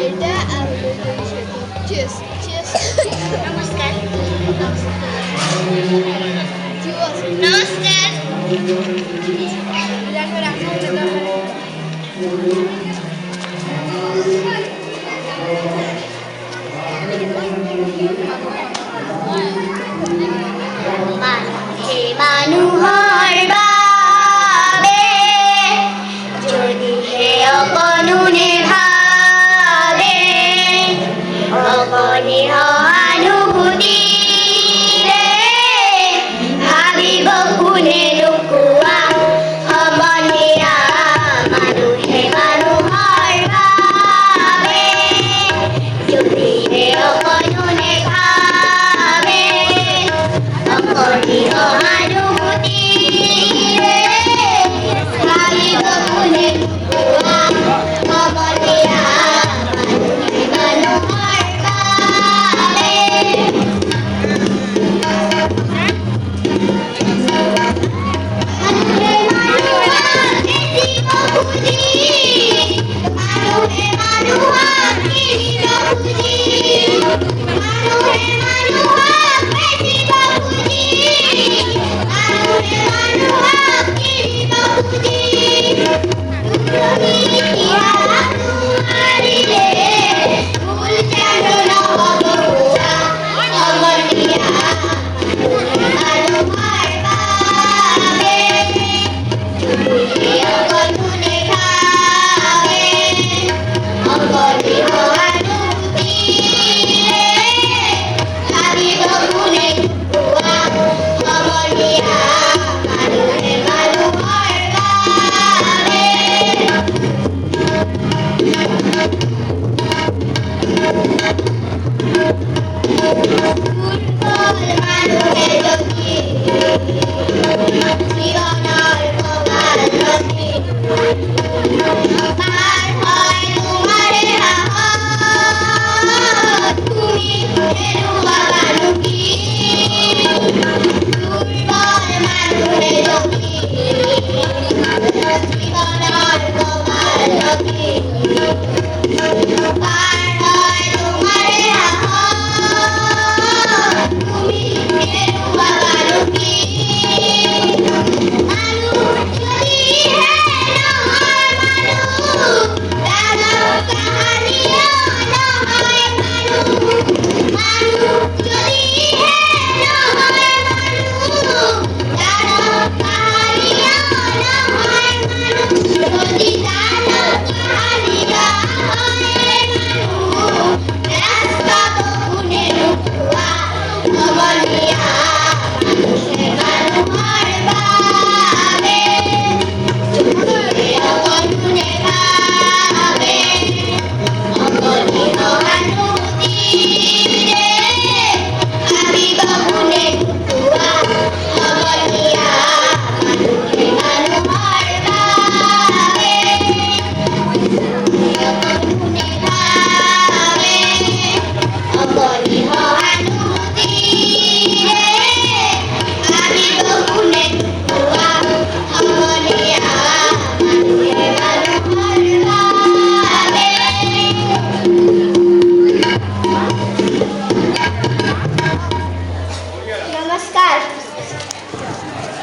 এটা R chess chess নমস্কাৰ। নমস্কাৰ মানুষে মানুহৰ বাবে যদি হে অকণোনে ভাবে অকণি সহানুভূতিৰে ভাবিব কোনে নোকোৱা সমনীয়া মানুহে মানুহৰ বাবে যদি হে অকণোনে ভাবে অকণি সহানুভূতিৰে ভাবিব কোনে নোকোৱা সমনীয়া মানুহে মানুহৰ বাবে মানুহে মানুহক এৰিব খুজি মানুহে মানুহক এৰিব খুজি মানুহে মানুহক এৰিব খুজি মানুহে মানুহক এৰিব খুজি নোৱাৰিলে ভুল জানো নহ'ব হোৱা সমনীয়া মানুহৰ বাবে যদি অকণোনে ভাবে অকণি সহানুভূতিৰে ভাবিব কোনে নোকোৱা সমনীয়া মানুহে মানুহৰ বাবে দুৰ্বল মানুহে যদি জীৱনৰ কবাল ৰচি পাৰ হয় তোমাৰে সাহস তুমি হেৰুৱাবানো কি দুৰ্বল মানুহে যদি জীৱনৰ কবাল ৰচি